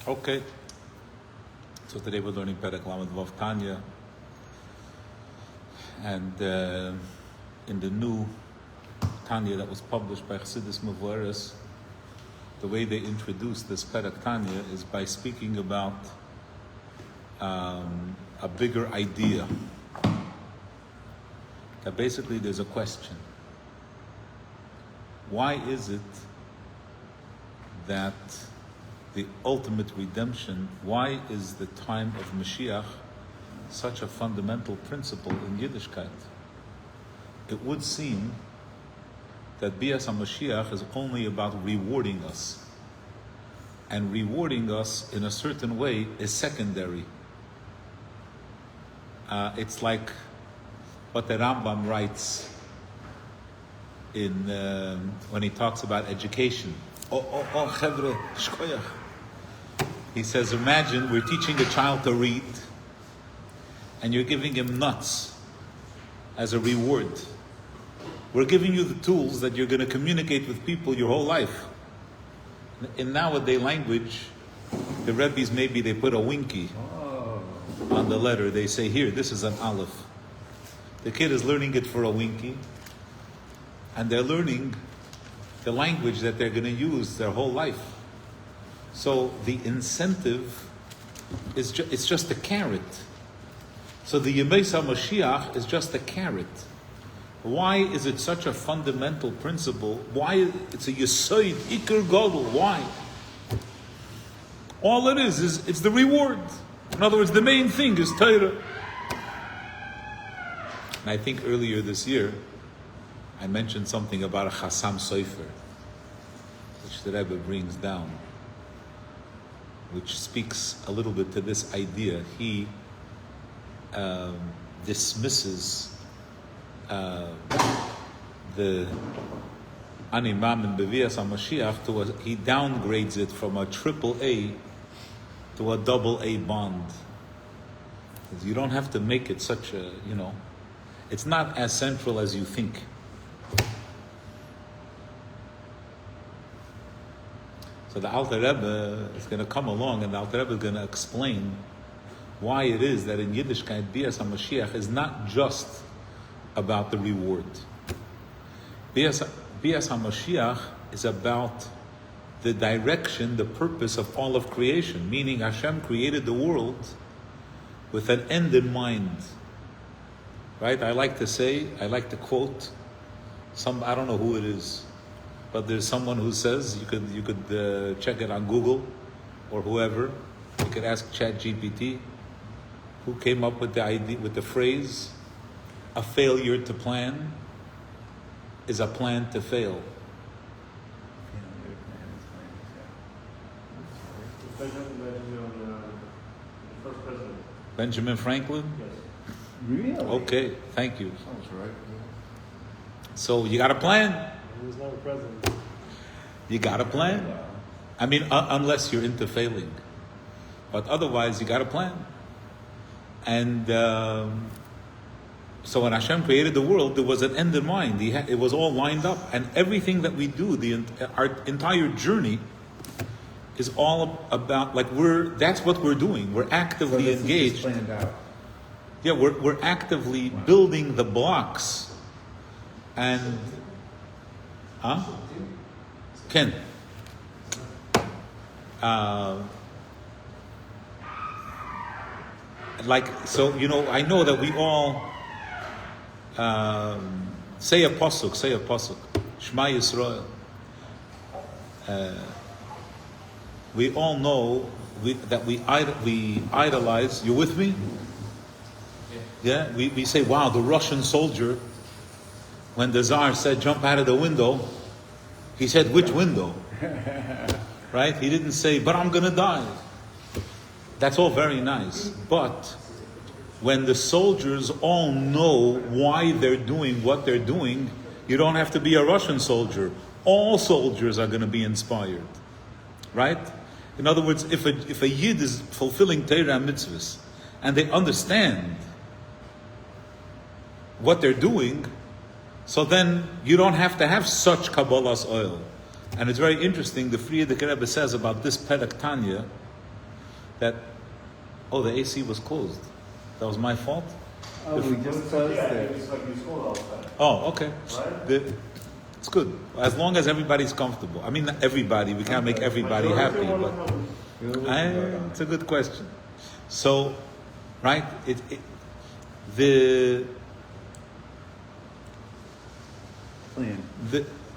Okay, so today we're learning Perek Lamed Vav Tanya, and in the new Tanya that was published by Chassidus Mevueres, the way they introduced this Perek Tanya is by speaking about a bigger idea. That basically there's a question. Why is it that the ultimate redemption, why is the time of Mashiach such a fundamental principle in Yiddishkeit? It would seem that Bias HaMashiach is only about rewarding us. And rewarding us in a certain way is secondary. It's like what the Rambam writes in when he talks about education. Chevre, shkoyach. He says, imagine we're teaching a child to read and you're giving him nuts as a reward. We're giving you the tools that you're going to communicate with people your whole life. In nowadays language, the Rebbes maybe they put a winky on the letter. They say, here, this is an aleph. The kid is learning it for a winky, and they're learning the language that they're going to use their whole life. So the incentive is it's just a carrot. So the Yemei HaMashiach is just a carrot. Why is it such a fundamental principle? Why it's a Yesoid, Iker Godel? Why? All it is it's the reward. In other words, the main thing is Torah. And I think earlier this year, I mentioned something about a Chassam Sofer, which the Rebbe brings down, which speaks a little bit to this idea. He dismisses the Animam and Bevias HaMashiach he downgrades it from a triple A to a double A bond. You don't have to make it such a, it's not as central as you think. So the Alter Rebbe is going to come along, and the Alter Rebbe is going to explain why it is that in Yiddishkeit, Bias HaMashiach is not just about the reward. Bias HaMashiach is about the direction, the purpose of all of creation, meaning Hashem created the world with an end in mind. Right? I like to quote I don't know who it is, but there's someone who says, you could check it on Google or whoever. You could ask ChatGPT, who came up with the idea, with the phrase, a failure to plan is a plan to fail. Benjamin Franklin? Yes. Really? Okay, thank you. Sounds right. So you got a plan? He was never president. You got a plan? I mean, unless you're into failing. But otherwise, you got a plan. And so when Hashem created the world, there was an end in mind. It was all lined up. And everything that we do, our entire journey, is all about, that's what we're doing. We're actively engaged. Planned out. Yeah, we're actively building the blocks. And Ken. I know that we all say a pasuk, Shema Yisrael. We all know that we idolize. You with me? Yeah. We say, wow, the Russian soldier, when the Tsar said, jump out of the window, he said, which window? Right? He didn't say, but I'm going to die. That's all very nice. But when the soldiers all know why they're doing what they're doing, you don't have to be a Russian soldier. All soldiers are going to be inspired. Right? In other words, if a Yid is fulfilling Torah and mitzvahs, and they understand what they're doing, so then you don't have to have such Kabbalah's oil. And it's very interesting, the Frierdiker Rebbe says about this Perek Tanya, that, oh, the AC was closed. That was my fault? Oh, we just closed Yeah, it. it's like you scold all the time. Oh, okay. Right? It's good. As long as everybody's comfortable. I mean, not everybody. We can't make everybody happy, but it's a good question. So, right,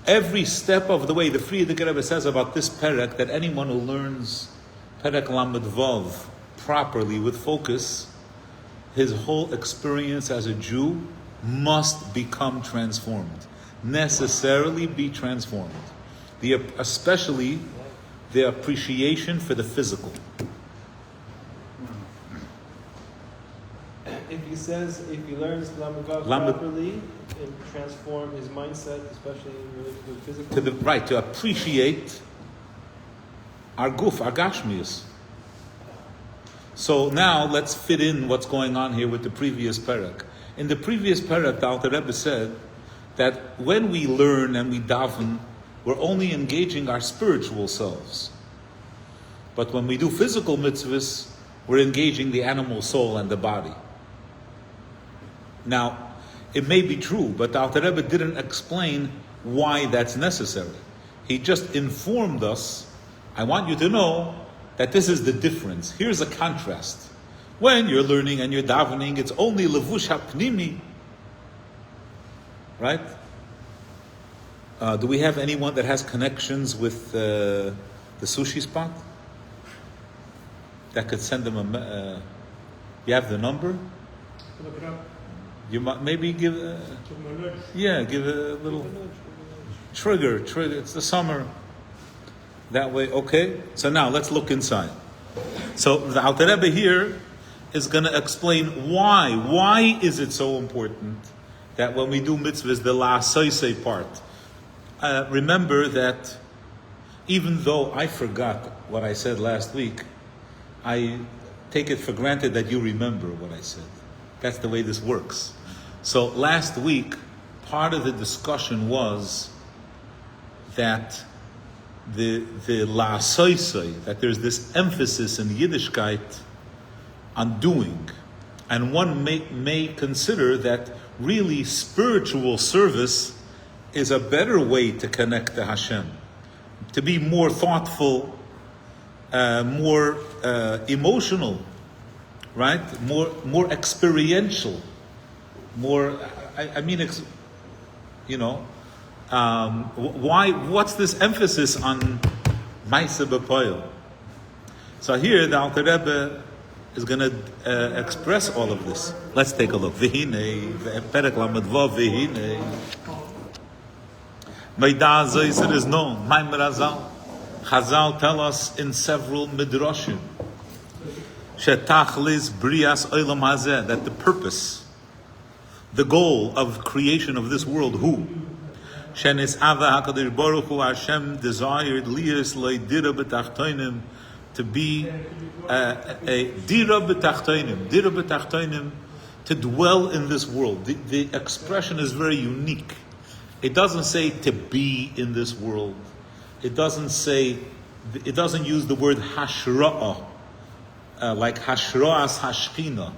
every step of the way, the Frierdiker Rebbe says about this perek, that anyone who learns perek Lamed Vav properly with focus, his whole experience as a Jew must become transformed. Necessarily be transformed. Especially the appreciation for the physical. If he learns Lamavav properly, it transform his mindset, especially in relation to the physical. To appreciate our guf, our gashmius. So now let's fit in what's going on here with the previous parak. In the previous parak, the Alter Rebbe said that when we learn and we daven, we're only engaging our spiritual selves. But when we do physical mitzvahs, we're engaging the animal soul and the body. Now, it may be true, but the Alter Rebbe didn't explain why that's necessary. He just informed us, I want you to know that this is the difference. Here's a contrast. When you're learning and you're davening, it's only levush hapnimi. Right? Do we have anyone that has connections with the sushi spot? That could send them you have the number? Look it up. You might maybe give give a little trigger. It's the summer. That way, okay? So now let's look inside. So the Alter Rebbe here is going to explain why. Why is it so important that when we do mitzvahs, the la'asaysay part? Remember that even though I forgot what I said last week, I take it for granted that you remember what I said. That's the way this works. So last week, part of the discussion was that the la'asaysay, that there's this emphasis in Yiddishkeit on doing. And one may consider that really spiritual service is a better way to connect to Hashem, to be more thoughtful, more emotional, right? More experiential, more. I mean, why? What's this emphasis on Maaseh B'Poel? So here the Alter Rebbe is going to express all of this. Let's take a look. V'hinei perek lamed vav v'hinei. Meida Zayzer is known. Maimer Hazal. Chazal tell us in several midrashim shetachlis brias olam hazeh, that the purpose, the goal of creation of this world, who? Shenis Ava HaKadosh Baruch Hu, Hashem desired lias le'dira b'tachtoinim, to be a dira b'tachtoinim, to dwell in this world. The expression is very unique. It doesn't say to be in this world. It doesn't use the word hashra'ah, like hashra'as hashchina.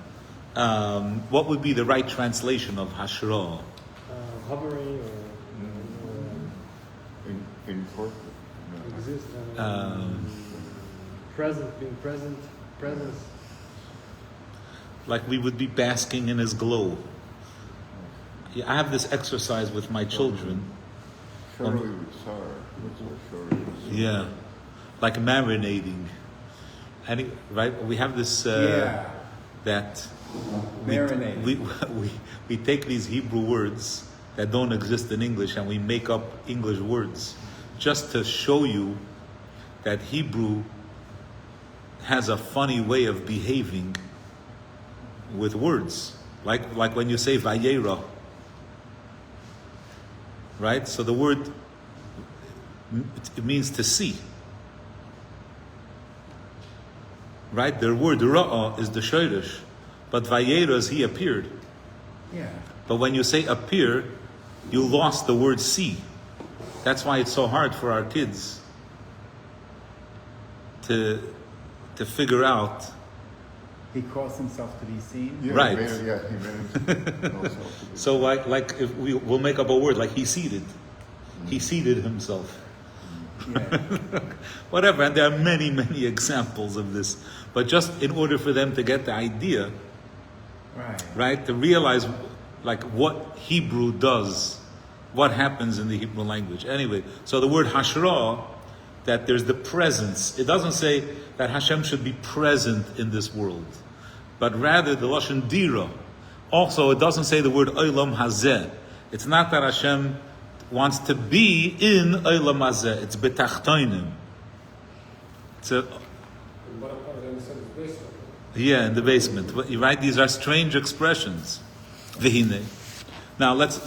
What would be the right translation of hashra'ah? Hovering or Exist. being present, presence. Like we would be basking in his glow. I have this exercise with my children. Yeah, like marinating. Right? We have this that we take these Hebrew words that don't exist in English and we make up English words just to show you that Hebrew has a funny way of behaving with words. Like when you say Vayera. Right? So the word, it means to see. Right? The word Ra'ah is the Shoirish. But Vayera is he appeared. Yeah. But when you say appear, you lost the word see. That's why it's so hard for our kids to to figure out. He caused himself to be seen. Yeah, Right. He made himself to be. So like if we'll make up a word like he seated himself. Yeah. Whatever, and there are many, many examples of this. But just in order for them to get the idea, right, to realize like what Hebrew does, what happens in the Hebrew language. Anyway, so the word hashra, that there's the presence. It doesn't say that Hashem should be present in this world, but rather the lashon dira. Also, it doesn't say the word olam hazeh. It's not that Hashem wants to be in olam hazeh. It's betachtoinim. It's a in the basement. Right? These are strange expressions. Vihine. Now let's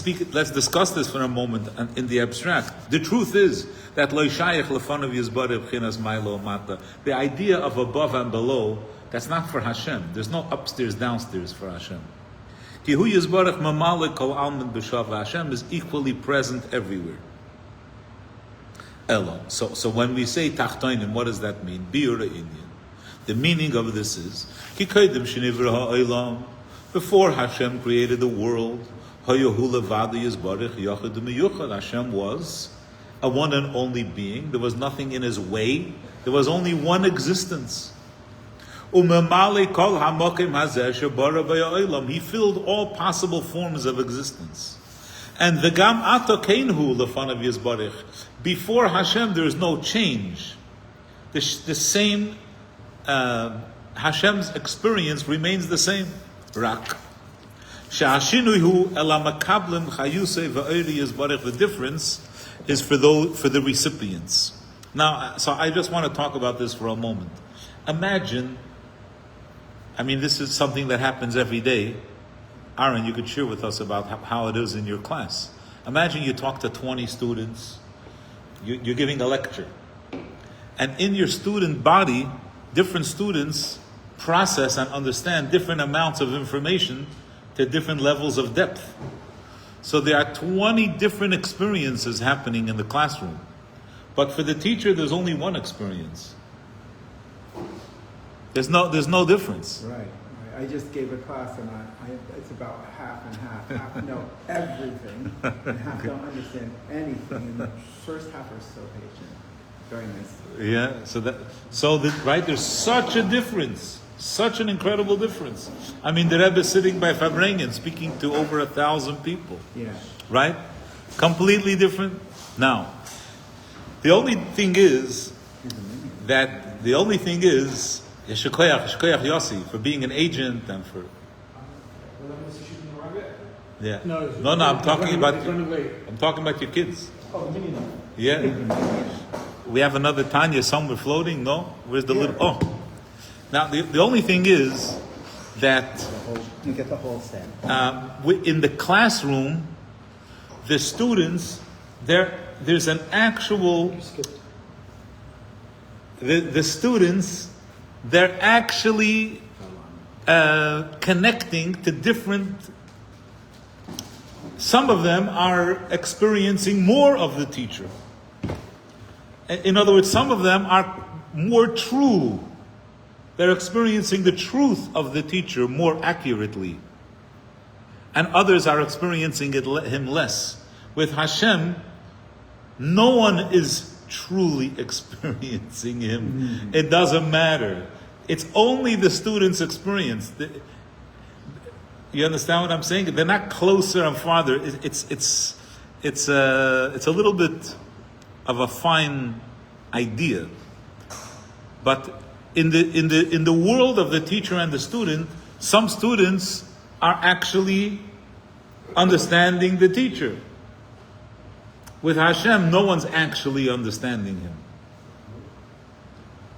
discuss this for a moment in the abstract. The truth is that lo shayach lefanav yizbareh b'chinas ma'ilo mata. The idea of above and below, that's not for Hashem. There's no upstairs, downstairs for Hashem. Ki hu yizbarech mamalik kol almin b'shav. Hashem is equally present everywhere. Elo. So when we say tachtoinim, what does that mean? Biura inyan. The meaning of this is ki kodim shenivra ha'olam. Before Hashem created the world, Hashem was a one and only being. There was nothing in his way. There was only one existence. He filled all possible forms of existence. And before Hashem there is no change. The same Hashem's experience remains the same. Rak. The difference is for the recipients. Now, so I just want to talk about this for a moment. Imagine, this is something that happens every day. Aaron, you could share with us about how it is in your class. Imagine you talk to 20 students. You're giving a lecture. And in your student body, different students process and understand different amounts of information to different levels of depth. So there are 20 different experiences happening in the classroom. But for the teacher, there's only one experience. There's no difference. Right. I just gave a class and it's about half and half. Half know everything and half don't understand anything. And the first half are so patient. Very nice. Yeah. There's such a difference. Such an incredible difference. The Rebbe is sitting by Fabrengen speaking to over 1,000 people. Yeah. Right? Completely different. Now, the only thing is, Yeshikoyach Yossi, for being an agent and for... Yeah. No, I'm talking about your kids. Yeah. We have another Tanya somewhere floating, no? Where's the little... Oh. Now, the only thing is that you get the whole set. In the classroom, the students, there's an actual... The students, they're actually connecting to different... Some of them are experiencing more of the teacher. In other words, some of them are more true. They're experiencing the truth of the teacher more accurately. And others are experiencing him less. With Hashem, no one is truly experiencing him. It doesn't matter. It's only the student's experience. You understand what I'm saying? They're not closer and farther. It's a little bit of a fine idea. But in the world of the teacher and the student, some students are actually understanding the teacher. With Hashem, no one's actually understanding him.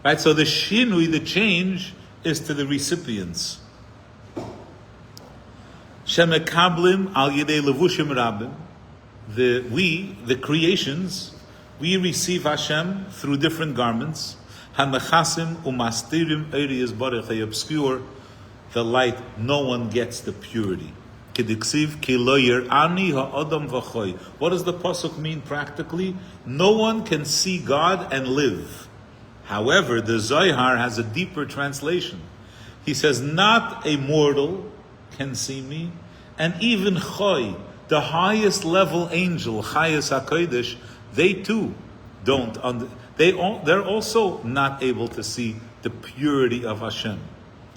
Right? So the shinui, the change, is to the recipients. Shemekablim al yedei levushim rabim. The creations, we receive Hashem through different garments. Hamechasim umastirim eiriyas barech. They obscure the light. No one gets the purity. Kediksiv ki lo yir'ani ha'adam v'choy. What does the pasuk mean practically? No one can see God and live. However, the Zohar has a deeper translation. He says, not a mortal can see me, and even Choy, the highest level angel, Chayas HaKodesh, they too they're also not able to see the purity of Hashem.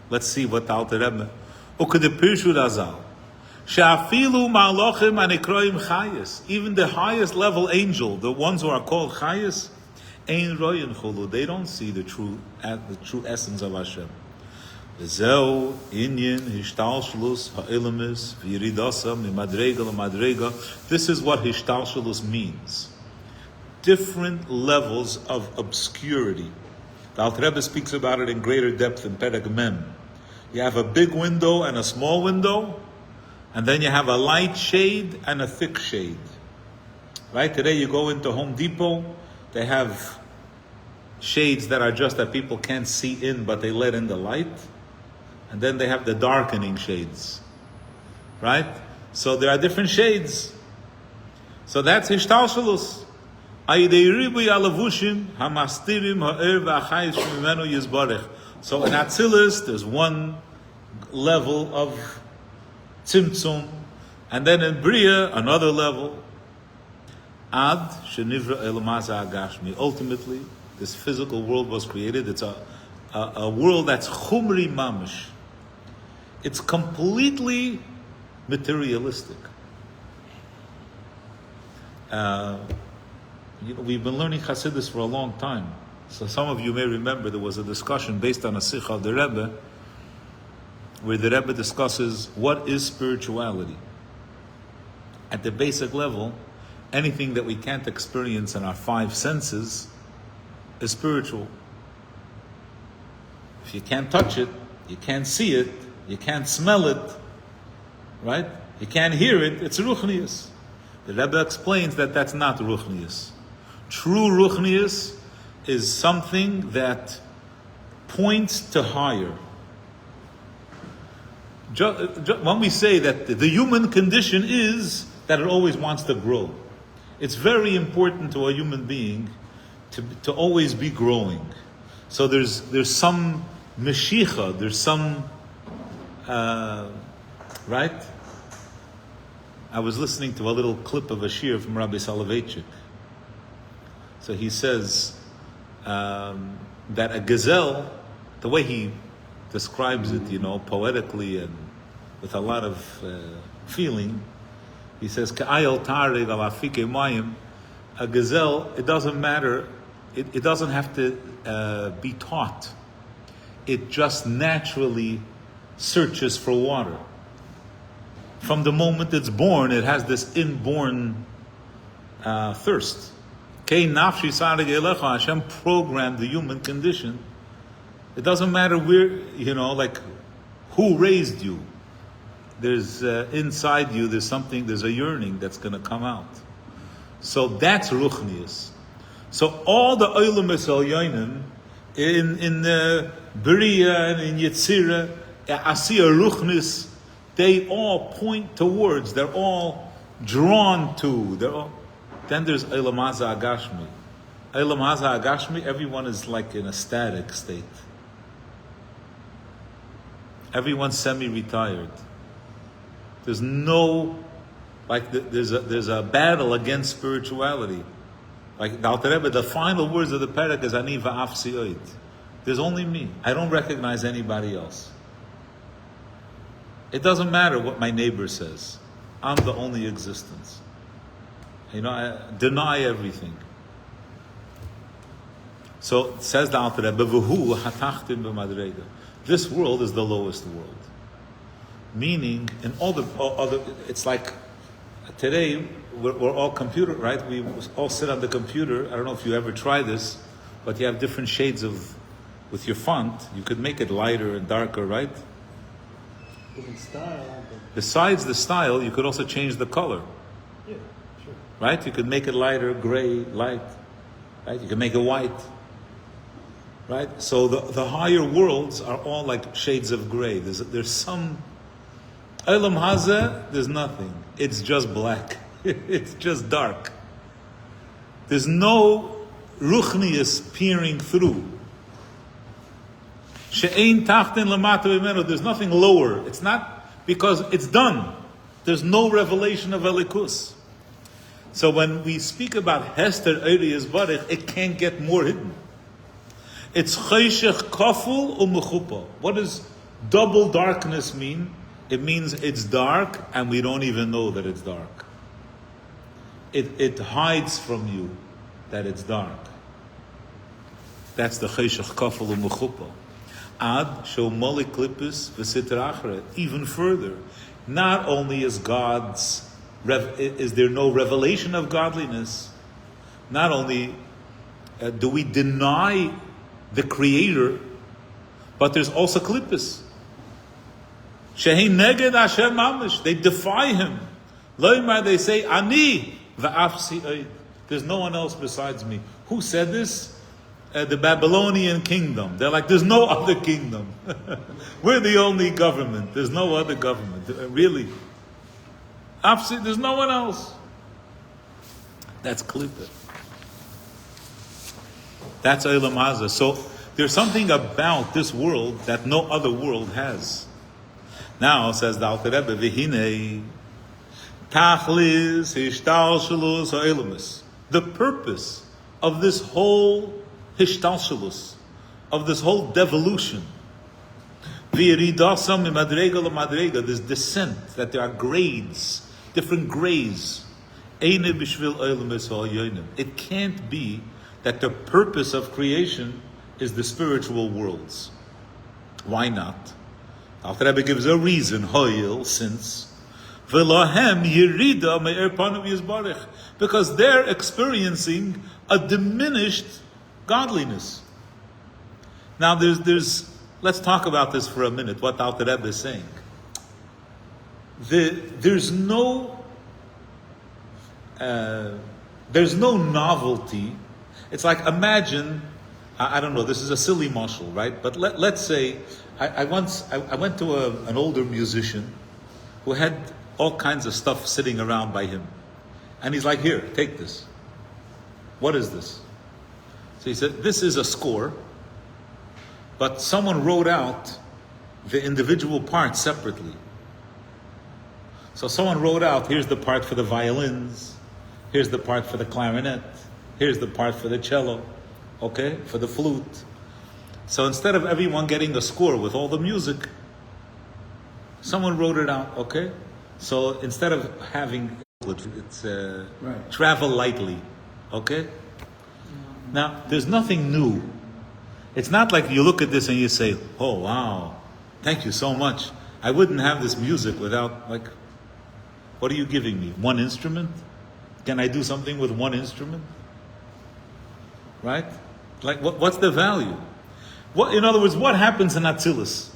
Let's see what the Alter Rebbe. Ukedepirshu Razal. She'afilu ma'alochim anikroim Chayas. Even the highest level angel, the ones who are called Chayas, ein royin chulu. They don't see the true essence of Hashem. Zeu inyan hishtalshlus ha'elamis v'yiridasa mimadrega l'madrega. This is what hishtalshlus means. Different levels of obscurity. The Alter Rebbe speaks about it in greater depth in Perek Mem. You have a big window and a small window, and then you have a light shade and a thick shade. Right? Today you go into Home Depot, they have shades that are just that people can't see in, but they let in the light. And then they have the darkening shades. Right? So there are different shades. So that's Hishtalshalus. So in Atzilus, there's one level of Tzimtzum, and then in Bria, another level. Ad Shenivra Elamaza Agashmi. Ultimately, this physical world was created. It's a world that's Chumri Mamish. It's completely materialistic. We've been learning Chassidus for a long time. So some of you may remember there was a discussion based on a Sikha of the Rebbe, where the Rebbe discusses what is spirituality. At the basic level, anything that we can't experience in our five senses is spiritual. If you can't touch it, you can't see it, you can't smell it, right? You can't hear it, it's Ruchnius. The Rebbe explains that that's not Ruchnius. True Ruchnius is something that points to higher. When we say that the human condition is that it always wants to grow, it's very important to a human being to always be growing. So there's some meshicha, there's some, right? I was listening to a little clip of a shir from Rabbi Soloveitchik. So he says that a gazelle, the way he describes it, poetically and with a lot of feeling, he says, "Ka'ayel tarig al afike mayim." A gazelle, it doesn't matter, it doesn't have to be taught. It just naturally searches for water. From the moment it's born, it has this inborn thirst. Hashem programmed the human condition. It doesn't matter where, who raised you. There's inside you, there's a yearning that's going to come out. So that's Ruchnius. So all the Olam Esel in Bria and in Yetzirah, Asiya Ruchnius, they all point towards, they're all drawn to, then there's Olam Haza Agashmi. Olam Haza Agashmi, everyone is like in a static state. Everyone's semi-retired. There's there's a battle against spirituality. Like the Alter Rebbe, the final words of the Perek is Ani va'af si'oid. There's only me. I don't recognize anybody else. It doesn't matter what my neighbor says. I'm the only existence. I deny everything. So says the Alter Rebbe, V'hu hatachtim b'madrega. This world is the lowest world. Meaning, in all the other, it's like today we're all computer, right? We all sit on the computer. I don't know if you ever try this, but you have different shades with your font. You could make it lighter and darker, right? Different style. Besides the style, you could also change the color. Yeah, sure. Right? You could make it lighter, gray, light. Right? You can make it white. Right? So the higher worlds are all like shades of gray. There's some Olam Haza, there's nothing. It's just black. It's just dark. There's no Ruchnius peering through. She'ein tachtin lamata v'menu. There's nothing lower. It's not because it's done. There's no revelation of Elikus. So when we speak about Hester Eiri Yisbarech, it can't get more hidden. It's Chayshech Kaful U'Mechupa. What does double darkness mean? It means it's dark and we don't even know that it's dark. It hides from you that it's dark. That's the Chayshech Kaful U'Mechupa. Ad Shomoli Klippus V'Sitra Achre. Even further, not only is is there no revelation of godliness, not only do we deny the Creator, but there's also klippus. Shehi neged Hashem mamish. They defy Him. Loimar, they say, Ani va'afsi oid. There's no one else besides me. Who said this? The Babylonian kingdom. They're like, there's no other kingdom. We're the only government. There's no other government. Really? Afsi, there's no one else. That's klippus. That's Olam Hazeh. So there's something about this world that no other world has. Now, says the Alter Rebbe, V'hinei tachlis hishtalshelus ha'elamus. The purpose of this whole hishtalshelus, of this whole devolution, v'yiridasam mimadrega l'madrega, this descent, that there are grades, different grades. Eine b'shvil olamus ha'yonim. It can't be that the purpose of creation is the spiritual worlds. Why not? Alter Rebbe gives a reason, hoyil, since v'lahem yirida me'er panav yizbarech, because they're experiencing a diminished godliness. Now let's talk about this for a minute, what Alter Rebbe is saying. There's no novelty. It's like, imagine, I don't know, this is a silly mashal, right? But let's say, I went to an older musician who had all kinds of stuff sitting around by him. And he's like, here, take this. What is this? So he said, this is a score, but someone wrote out the individual parts separately. So someone wrote out, here's the part for the violins, here's the part for the clarinet, here's the part for the cello, okay, for the flute. So instead of everyone getting a score with all the music, someone wrote it out, okay? So instead of having, it's Right. travel lightly, okay? Now, there's nothing new. It's not like you look at this and you say, oh wow, thank you so much. I wouldn't have this music without, like, what are you giving me? One instrument? Can I do something with one instrument? Right? Like, what's the value? In other words, what happens in Atzilus?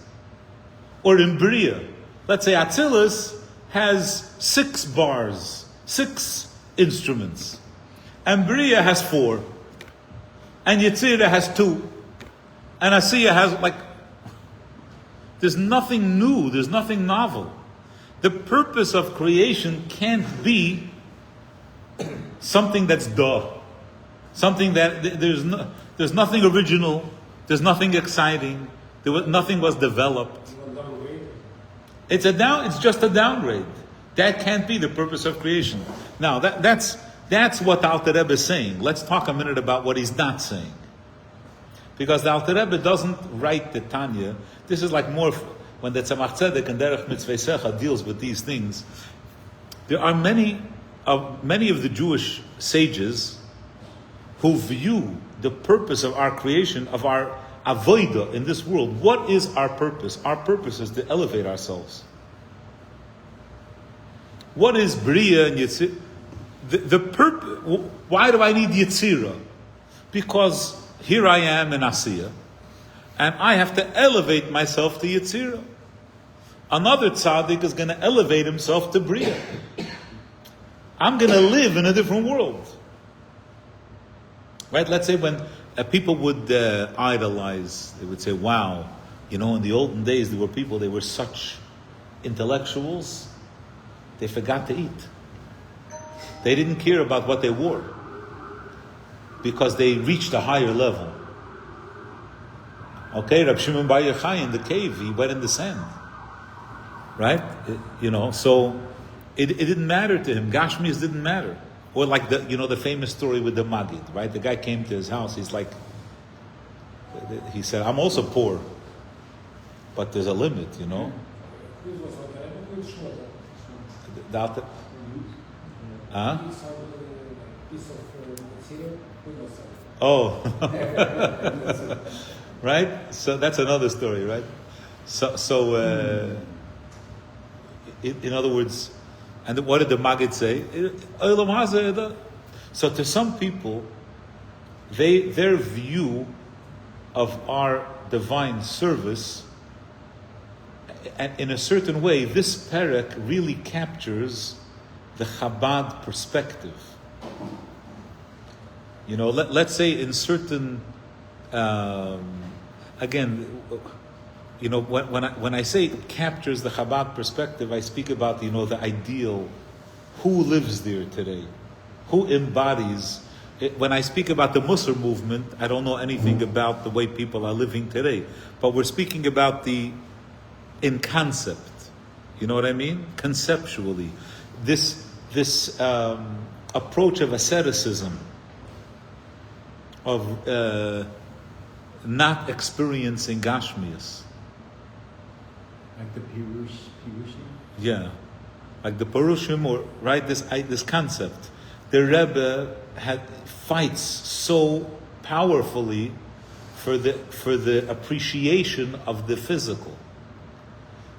Or in Bria? Let's say Atzilus has 6 bars, 6 instruments. And Bria has 4. And Yetzirah has 2. And Asiya has, there's nothing new, there's nothing novel. The purpose of creation can't be something that's duh. Something that there's nothing original, there's nothing exciting, nothing was developed. It's just a downgrade. That can't be the purpose of creation. Now that's what the Alter Rebbe is saying. Let's talk a minute about what he's not saying. Because the Alter Rebbe doesn't write the Tanya. This is like more when the Tzemach Tzedek and Derech Mitzvei Secha deals with these things. There are many of the Jewish sages who view the purpose of our creation, of our avodah in this world. What is our purpose? Our purpose is to elevate ourselves. What is Bria and Yetzirah? The purpose. Why do I need Yetzirah? Because here I am in Asiya, and I have to elevate myself to Yetzirah. Another tzaddik is going to elevate himself to Bria. I'm going to live in a different world. Right? Let's say when people would idolize, they would say, wow, in the olden days there were people, they were such intellectuals, they forgot to eat. They didn't care about what they wore because they reached a higher level. Okay, Rab Shimon Bar Yochai in the cave, he went in the sand. Right? So it didn't matter to him. Gashmias didn't matter. Or like the famous story with the Magid, right? The guy came to his house, he said, I'm also poor, but there's a limit, Huh? Oh. Right? So that's another story, right? In other words, and what did the Maggid say? So to some people, their view of our divine service, and in a certain way, this perek really captures the Chabad perspective. Let's say in certain, when I say it captures the Chabad perspective, I speak about, the ideal, who lives there today, who embodies it. When I speak about the Musar movement, I don't know anything about the way people are living today, but we're speaking about in concept. You know what I mean? Conceptually. This approach of asceticism, of not experiencing Gashmias. Like the Pirushim? Yeah. Like the Pirushim, or right, this concept. The Rebbe fights so powerfully for the appreciation of the physical.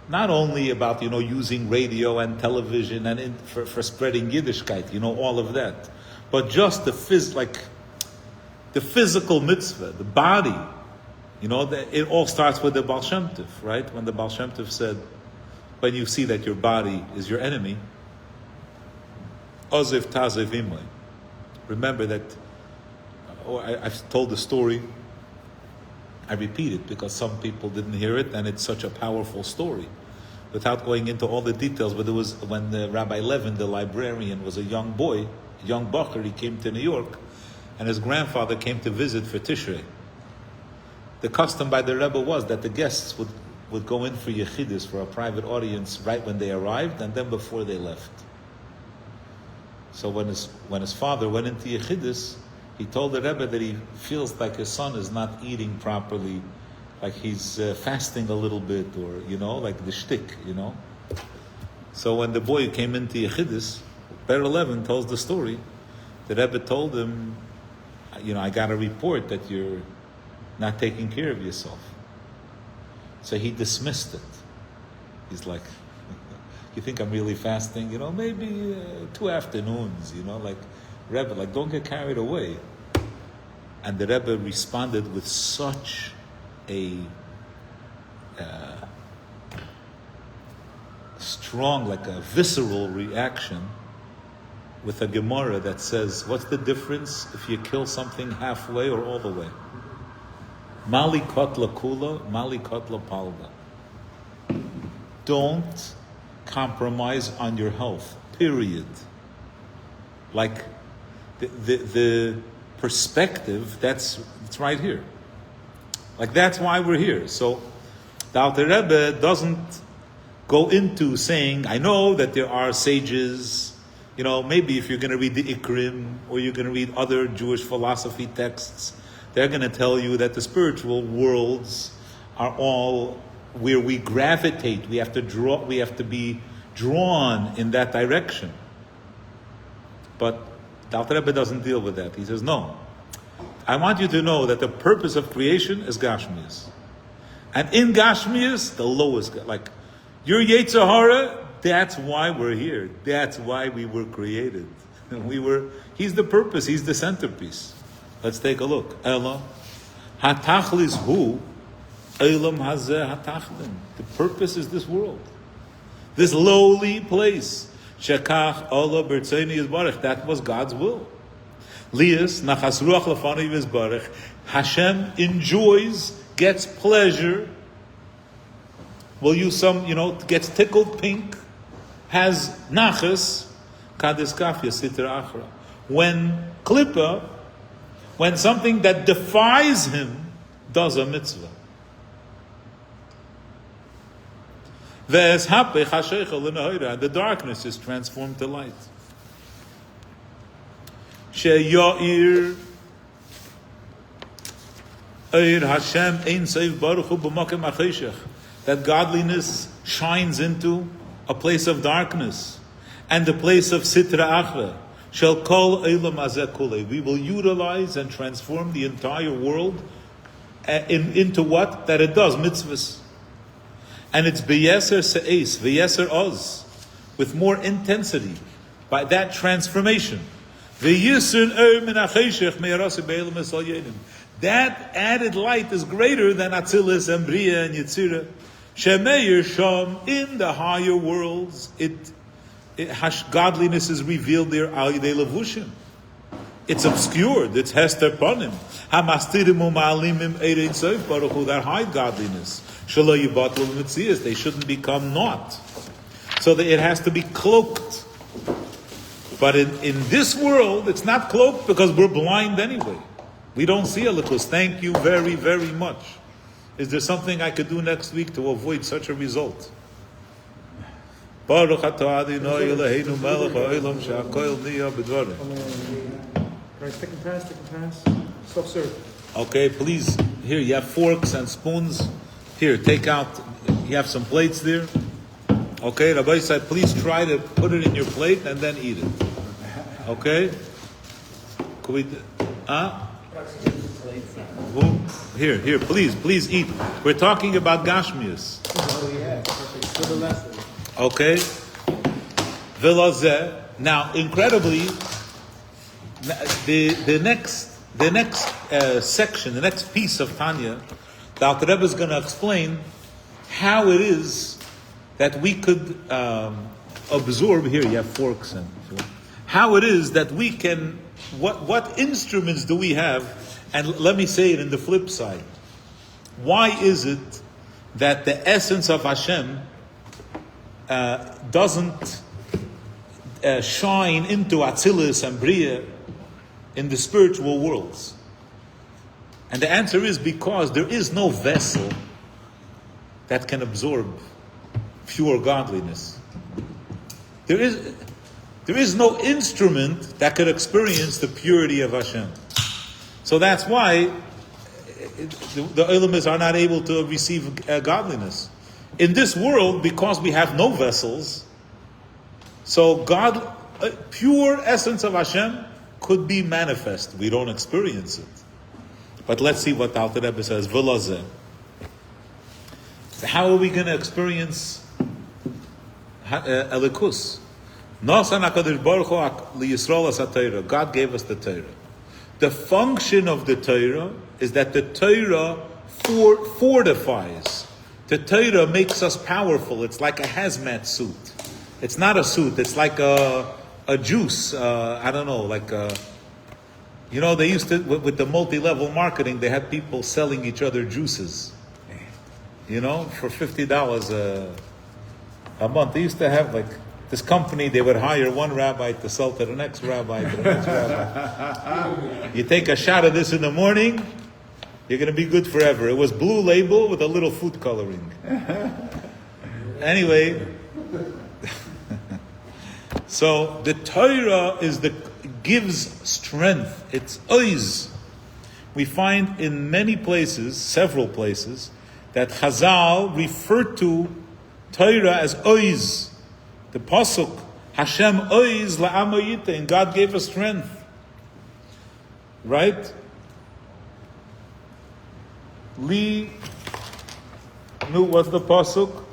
Not only about using radio and television and for spreading Yiddishkeit, all of that, but just the physical mitzvah, the body. It all starts with the Baal Shem Tov, right? When the Baal Shem Tov said, when you see that your body is your enemy, Oziv Taziv Imay. Remember that. I've told the story. I repeat it because some people didn't hear it, and it's such a powerful story. Without going into all the details, but it was when Rabbi Levin, the librarian, was a young boy, young bacher. He came to New York, and his grandfather came to visit for Tishrei. The custom by the Rebbe was that the guests would go in for yechidus, for a private audience, right when they arrived, and then before they left. So when his father went into yechidus, he told the Rebbe that he feels like his son is not eating properly, like he's fasting a little bit, or like the shtick, So when the boy came into yechidus, Ber 11 tells the story. The Rebbe told him, I got a report that you're not taking care of yourself. So he dismissed it. He's like, you think I'm really fasting? Maybe 2 afternoons, like, Rebbe, don't get carried away. And the Rebbe responded with such a strong, like a visceral reaction, with a Gemara that says, what's the difference if you kill something halfway or all the way? Mali kotla kula, mali kotla palga. Don't compromise on your health, period. Like the perspective, it's right here. Like that's why we're here. So the Alter Rebbe doesn't go into saying, I know that there are sages, maybe if you're going to read the Ikrim or you're going to read other Jewish philosophy texts, they're going to tell you that the spiritual worlds are all where we gravitate. We have to be drawn in that direction. But the Alter Rebbe doesn't deal with that. He says, no. I want you to know that the purpose of creation is Gashmias. And in Gashmias, the lowest, like your Yetzer Hara, that's why we're here. That's why we were created. He's the purpose, he's the centerpiece. Let's take a look. Ella, hatachlis hu, elam hazeh hatachlim. The purpose is this world. This lowly place. Shekach Allah bertzeni yizbarech. That was God's will. Lias nachas ruach lefani yizbarech. Hashem enjoys, gets pleasure. Will use gets tickled pink, has nachas, kadis kafya sitra achra. When klippa, when something that defies him does a mitzvah. And the darkness is transformed to light. She'ya'ir Hashem ein seif baruch hu b'makom ha'cheshech. That godliness shines into a place of darkness and the place of sitra achra. Shall kol eilam hazeh kulei. We will utilize and transform the entire world into what? That it does, mitzvahs. And it's beyeser se'es, beyeser oz, with more intensity by that transformation. That added light is greater than Atzilus and Bria and Yetzirah. Shemeir Sham, in the higher worlds, godliness is revealed there. Al Yidei Levushim. It's obscured. It's Hester Panim. Hamastirim u'ma'alimim erein soif baruch hu, that hide godliness. Shelo yibatlu mitzias. They shouldn't become naught. So that it has to be cloaked. But in this world, it's not cloaked because we're blind anyway. We don't see a likus. Thank you very, very much. Is there something I could do next week to avoid such a result? Baruch atah Adonai Eloheinu melech ha'olam she'hakoil niyah b'dvarim. Take and pass. Stop, sir. Okay, please. Here, you have forks and spoons. Here, take out. You have some plates there. Okay, Rabbi said, please try to put it in your plate and then eat it. Okay? Could we? Here, please eat. We're talking about Gashmius. Oh, yeah. For the lesson. Okay? Velazeh. Now, incredibly, the next section, the next piece of Tanya, the Alter Rebbe is going to explain how it is that we could absorb. Here, you have forks and how it is that we can. What instruments do we have? And let me say it in the flip side. Why is it that the essence of Hashem doesn't shine into Atzilus and Bria in the spiritual worlds? And the answer is because there is no vessel that can absorb pure godliness. There is no instrument that could experience the purity of Hashem. So that's why the Olamis are not able to receive godliness. In this world, because we have no vessels, so God, pure essence of Hashem could be manifest. We don't experience it. But let's see what Alter Rebbe says. V'lazeh. So how are we going to experience Elikus? Nosan HaKadosh Baruch Hu liYisrael as HaTorah. God gave us the Torah. The function of the Torah is that the Torah fortifies. The Torah makes us powerful. It's like a hazmat suit. It's not a suit. It's like a juice. I don't know, like they used to, with the multi-level marketing, they had people selling each other juices. For $50 a month. They used to have this company, they would hire one rabbi to sell to the next rabbi, to the next rabbi. You take a shot of this in the morning, you're going to be good forever. It was blue label with a little food coloring. Anyway, so the Torah gives strength. It's oiz. We find in many places, several places, that Chazal referred to Torah as oiz. The pasuk, Hashem oiz la'am hayita, and God gave us strength. Right? What's the pasuk?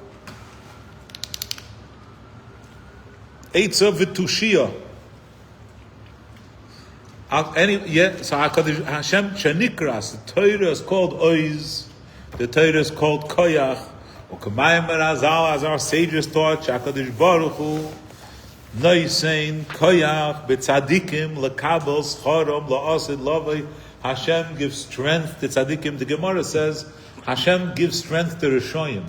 Eitza v'tushia. So Hashem shenikras, the Torah is called oiz, the Torah is called koyach. As our sages taught, Shakadosh Baruch Hu, Noisein, Koyach, Betzadikim, Lekabel, Schorom, La'asid, Lavai. Hashem gives strength to Tzadikim. The Gemara says, Hashem gives strength to Rishoyim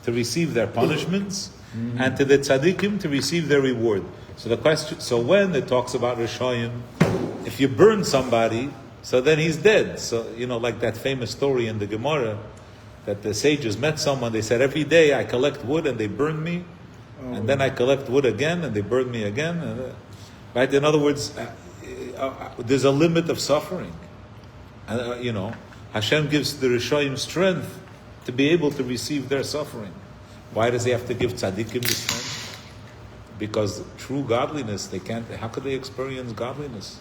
to receive their punishments, and to the Tzadikim to receive their reward. So when it talks about Rishoyim, if you burn somebody, so then he's dead. So, like that famous story in the Gemara, that the sages met someone. They said, every day I collect wood and they burn me, and then I collect wood again and they burn me again. Right? In other words, there's a limit of suffering. Hashem gives the Rishoyim strength to be able to receive their suffering. Why does He have to give tzaddikim the strength? Because true godliness, they can't. How could they experience godliness?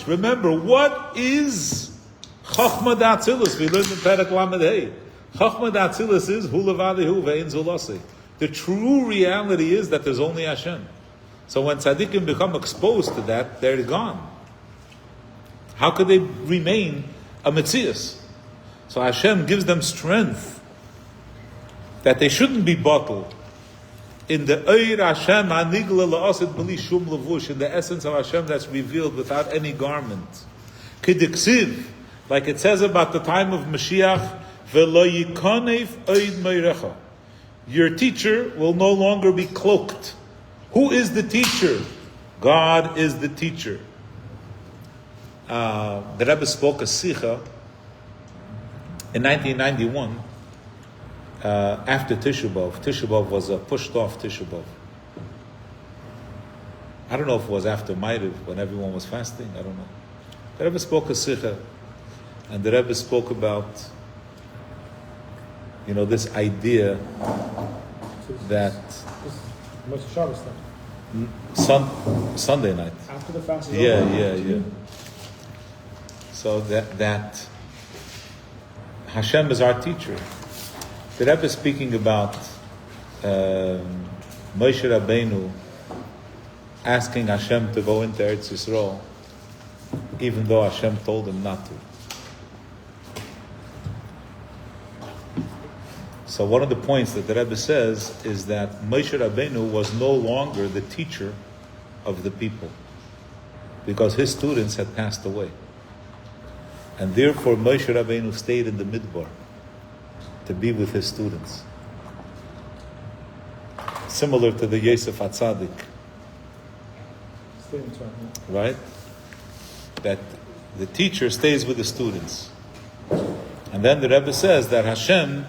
Remember, what is Chachma D'Atzilus? We learned in Perek Lamed Hey. Chachma D'Atzilus is Hu Levadihu Ve'en Zulasi. The true reality is that there's only Hashem. So when tzaddikim become exposed to that, they're gone. How could they remain a Metzias? So Hashem gives them strength that they shouldn't be bottled. In the Eir Hashem Anigla La'asid B'li Shum Levush, in the essence of Hashem that's revealed without any garment. K'diksiv, like it says about the time of Mashiach, V'lo yikonev oid meirecha. Your teacher will no longer be cloaked. Who is the teacher? God is the teacher. The Rebbe spoke a Sikha in 1991 after Tisha B'Av. Tisha B'Av was a pushed off Tisha B'Av. I don't know if it was after Ma'ariv when everyone was fasting. I don't know. The Rebbe spoke a Sikha, and the Rebbe spoke about this idea that Sunday night. After the fast is over. Yeah. So that Hashem is our teacher. The Rebbe is speaking about Moshe Rabbeinu asking Hashem to go into Eretz Yisrael, even though Hashem told him not to. So one of the points that the Rebbe says is that Moshe Rabbeinu was no longer the teacher of the people because his students had passed away. And therefore Moshe Rabbeinu stayed in the Midbar to be with his students. Similar to the Yosef HaTzadik. Right? That the teacher stays with the students. And then the Rebbe says that Hashem,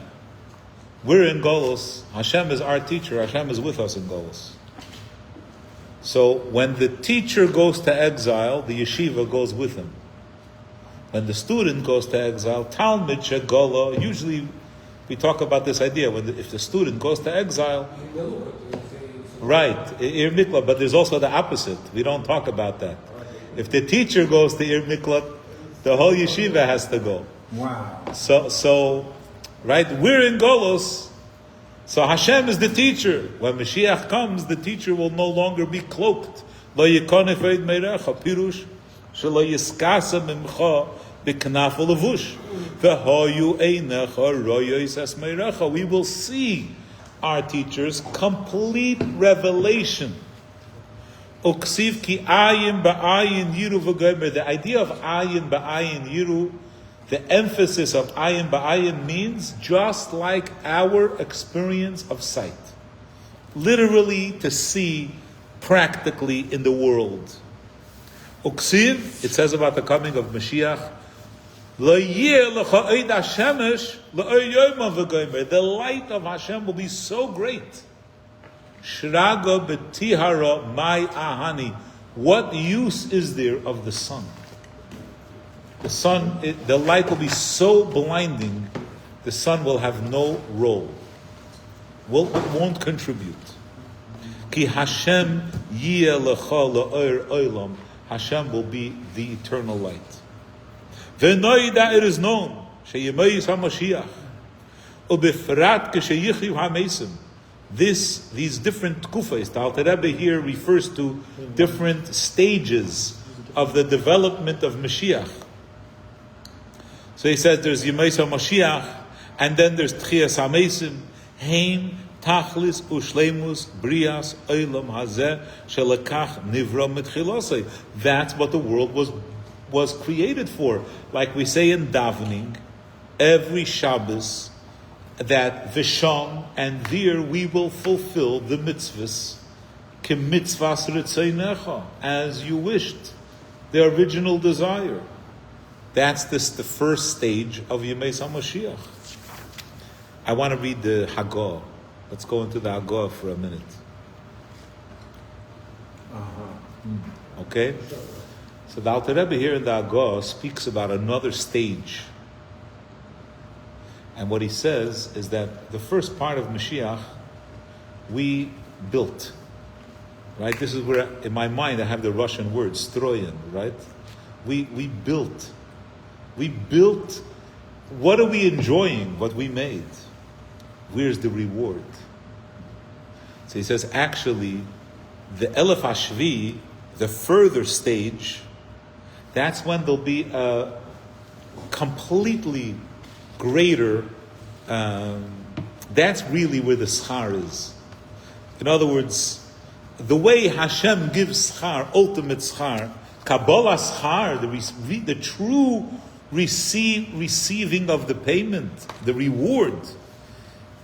we're in Golos, Hashem is our teacher, Hashem is with us in Golos. So when the teacher goes to exile, the yeshiva goes with him. When the student goes to exile, Talmid Shegola, usually we talk about this idea, if the student goes to exile, right, Ir Miklat, but there's also the opposite. We don't talk about that. If the teacher goes to Ir Miklat, the whole yeshiva has to go. Wow. So, right, we're in Golos, so Hashem is the teacher. When Mashiach comes, the teacher will no longer be cloaked. Lo yikonef eid meirecha, pirush, shelo yiskasa mimcha b'knaf u'levush. V'hoyu einecha royois es meirecha. We will see our teachers complete revelation. Uksiv ki ayin ba'ayin yiru v'gomer. The idea of ayin ba'ayin yiru, the emphasis of ayin ba'ayin means just like our experience of sight. Literally to see practically in the world. Uksiv, it says about the coming of Mashiach, the light of Hashem will be so great. Shraga betihara mai ahani. What use is there of the sun? The sun, the light will be so blinding, the sun will have no role. It won't contribute. Ki Hashem yeh lecha le'or olam. Hashem will be the eternal light. V'noida, it is known, sheyemayis haMashiach, ubefrat kesheyichiv hamesim. These different tkufas, the Alter Rebbe here refers to different stages of the development of Mashiach. So he says there's Yemayis HaMashiach, and then there's Tchias HaMesim, Heim, Tachlis, Ushleimus, Brias, Olam Hazeh, Shelekach, Nivra Mitchilosei. That's what the world was created for. Like we say in davening, every Shabbos, that Visham, and there we will fulfill the mitzvahs, Kim mitzvahs ritzeinecha, as you wished, the original desire. That's the first stage of Yemei HaMashiach. I want to read the Haggadah. Let's go into the Haggadah for a minute. Okay? So the Alter Rebbe here in the Haggadah speaks about another stage. And what he says is that the first part of Mashiach, we built. Right? This is where, in my mind, I have the Russian word, stroyen, right? We built. We built. What are we enjoying? What we made. Where's the reward? So he says, actually, the Elef Hashvi, the further stage, that's when there'll be a completely greater, that's really where the schar is. In other words, the way Hashem gives schar, ultimate schar, Kabbalah schar, the true receiving of the payment, the reward,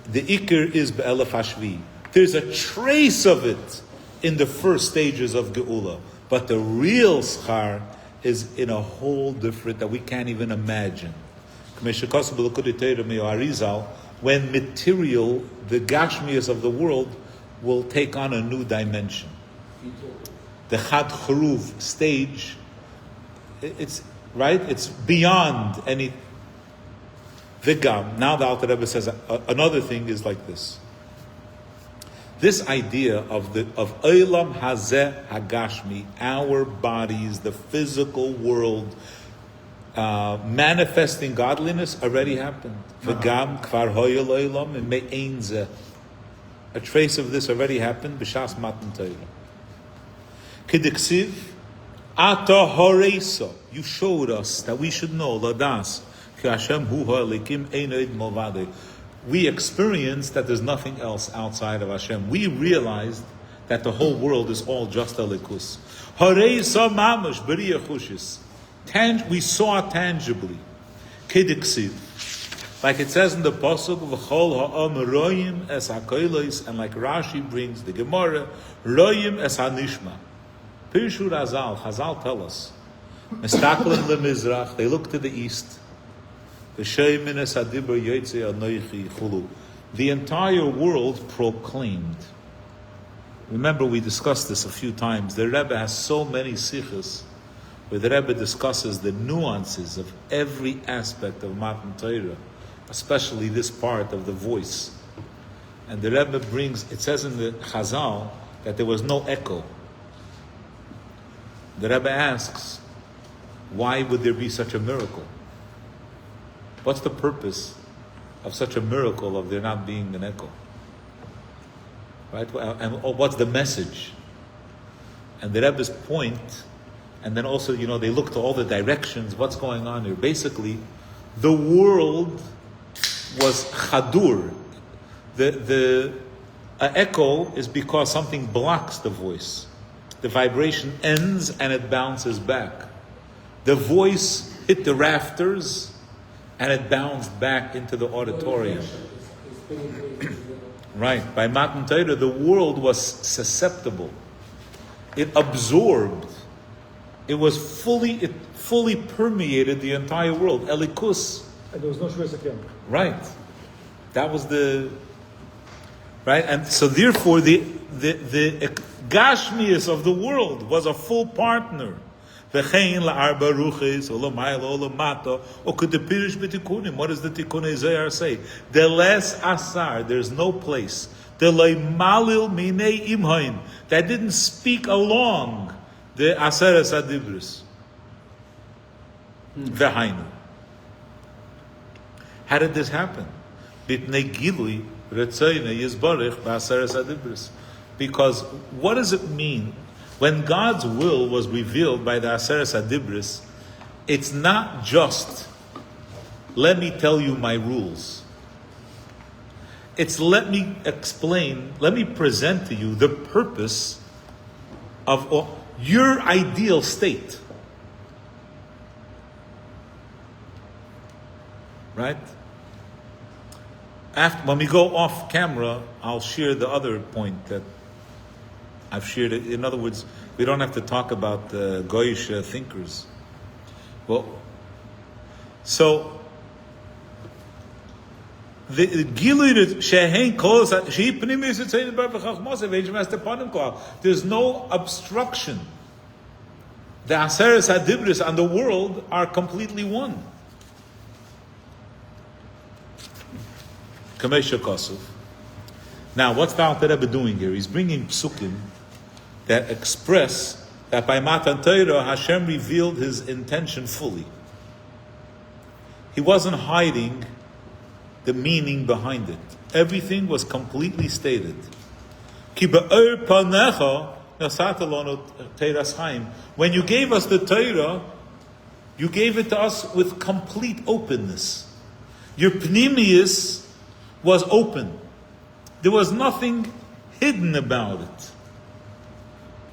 the ikr is be'elef hashvi. There's a trace of it in the first stages of Geula, but the real schar is in a whole different that we can't even imagine. When material, the gashmias of the world, will take on a new dimension. The Chad Charuv stage, it's right. It's beyond any. Vigam. Now the Alter Rebbe says another thing is like this. This idea of Olam Hazeh Hagashmi, our bodies, the physical world, manifesting godliness already happened. Vigam Kvar Hoyel Olam and Me'ein Zeh. A trace of this already happened. B'shas Matan Torah. Kidiksiv Ata Horeisa. You showed us that we should know Ladas. We experienced that there's nothing else outside of Hashem. We realized that the whole world is all just a likus. We saw tangibly. Like it says in the Pasuk, and like Rashi brings the Gemara, Royim es hanishma. Pirshu Razal, Chazal tell us, they look to the east. The entire world proclaimed. Remember, we discussed this a few times. The Rebbe has so many sichos where the Rebbe discusses the nuances of every aspect of Matan Torah, especially this part of the voice. And the Rebbe brings, it says in the Chazal that there was no echo. The Rebbe asks, why would there be such a miracle? What's the purpose of such a miracle of there not being an echo? Right? And what's the message? And the Rebbe's point, and then also, they look to all the directions, what's going on here. Basically, the world was chadur. The echo is because something blocks the voice. The vibration ends and it bounces back. The voice hit the rafters and it bounced back into the auditorium. Right. By Matan Torah, the world was susceptible. It absorbed. It fully permeated the entire world. Elikus. And there was no Shvei. Right. That was right. And so therefore the Gashmias of the world was a full partner. What is the Tikkun Zohar say? The less asar, there's no place. That didn't speak along the Aseres Adibris. V'hainu. How did this happen? Because what does it mean? When God's will was revealed by the Aseres Adibris, it's not just, let me tell you my rules. It's let me explain, let me present to you the purpose of your ideal state. Right? When we go off camera, I'll share the other point that I've shared it. In other words, we don't have to talk about Goyish thinkers. Well, So the Gilui Shehen calls that there's no obstruction. The Aseres Hadibris and the world are completely one. Kamesha Kosov. Now, what's the Alter Rebbe doing here? He's bringing psukim that express that by Matan Torah, Hashem revealed His intention fully. He wasn't hiding the meaning behind it. Everything was completely stated. Ki be'er panecha nasata lanu teiras chaim. When you gave us the Torah, you gave it to us with complete openness. Your pnimius was open. There was nothing hidden about it.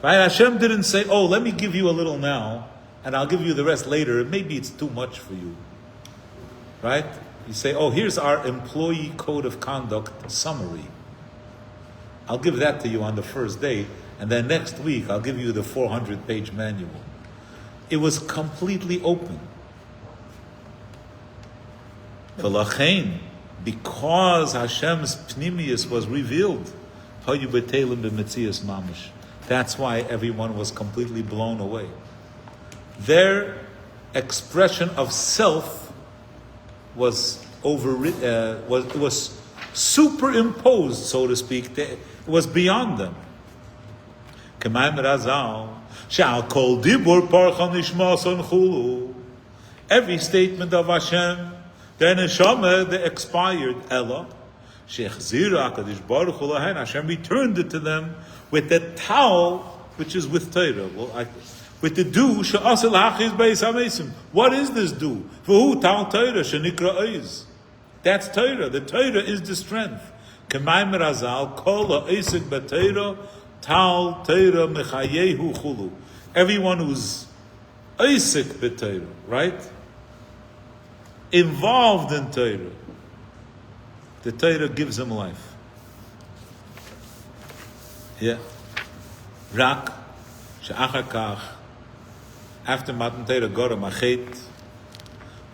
Right? Hashem didn't say, oh, let me give you a little now, and I'll give you the rest later. Maybe it's too much for you. Right? You say, oh, here's our employee code of conduct summary. I'll give that to you on the first day, and then next week I'll give you the 400-page manual. It was completely open. V'lachein, because Hashem's pnimius was revealed, that's why everyone was completely blown away. Their expression of self was was superimposed, so to speak. It was beyond them. Every statement of Hashem, the neshama, the expired Ella, Hashem returned it to them with the towel, which is with Torah. With the dew, what is this dew? That's Torah. The Torah is the strength. Everyone who's Isaac b'Torah, right? Involved in Torah. The Torah gives him life. Yeah. Rak, she'achar kach, after Matan Torah got a machet,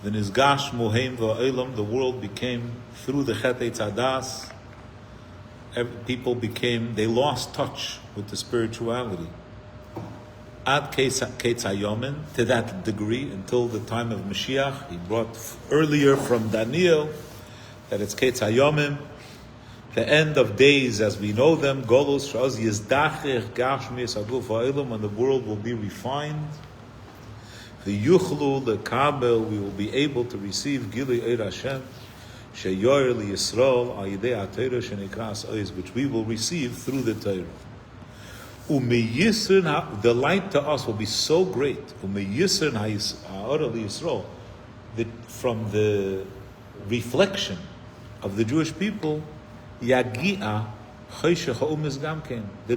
the nizgash mohem v'olam, the world became, through the chet eitzadas, people they lost touch with the spirituality. Ad Ketzayomen, to that degree, until the time of Mashiach. He brought earlier from Daniel that it's Ketzayomim, the end of days as we know them, Golos Shaz Yizdachich Gashmis Aguf Ha'elam, when the world will be refined. The Yuchlu, the Kabel, we will be able to receive Gili Eir Hashem, Sheyor Li Yisrael, Ayidei HaTorah Shenikras Oiz, which we will receive through the Torah. The light to us will be so great. From the reflection of the Jewish people, the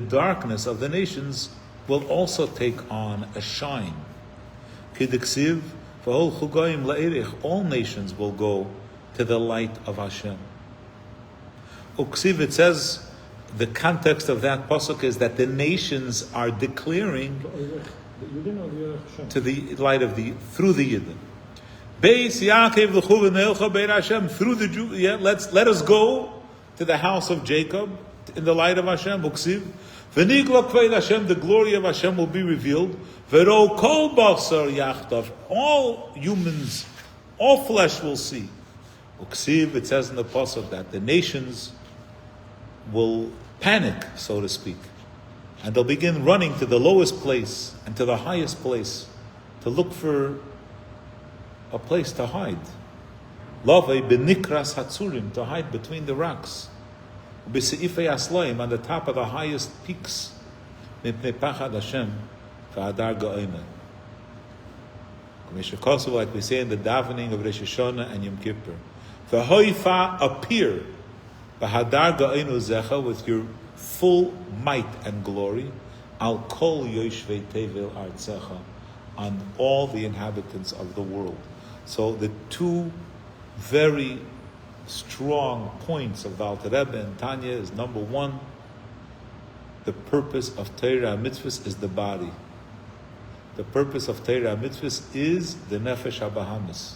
darkness of the nations will also take on a shine. All nations will go to the light of Hashem. It says, the context of that pasuk is that the nations are declaring to the light of through the Yidden. Beis Yaakov l'chuv neilcha beir Hashem, through the Jew. Yeah, let us go to the house of Jacob in the light of Hashem. Uksiv v'nigla kveid Hashem, the glory of Hashem will be revealed. V'ro kol basar yachtav, all humans, all flesh will see. Uksiv, it says in the pasuk that the nations will panic, so to speak, and they'll begin running to the lowest place and to the highest place to look for a place to hide. Lavei benikras hatzurim, to hide between the rocks. B'seifei asloim, on the top of the highest peaks. Mipnei pachad Hashem v'adar ga'omer. Like we say in the davening of Rosh Hashanah and Yom Kippur, v'hoifa, appear, v'hadar ga'omer zecha, with your full might and glory, al kol yoshvei tevel artzecha, on all the inhabitants of the world. So the two very strong points of the Alter Rebbe and Tanya is, number one, the purpose of Torah mitzvahs is the body. The purpose of Torah mitzvahs is the nefesh habahamis.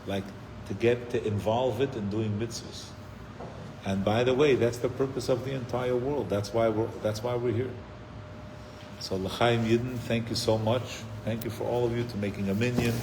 like to get to involve it in doing mitzvahs. And by the way, that's the purpose of the entire world. That's why we're here. So L'chaim Yidden, thank you so much. Thank you for all of you to making a minyan.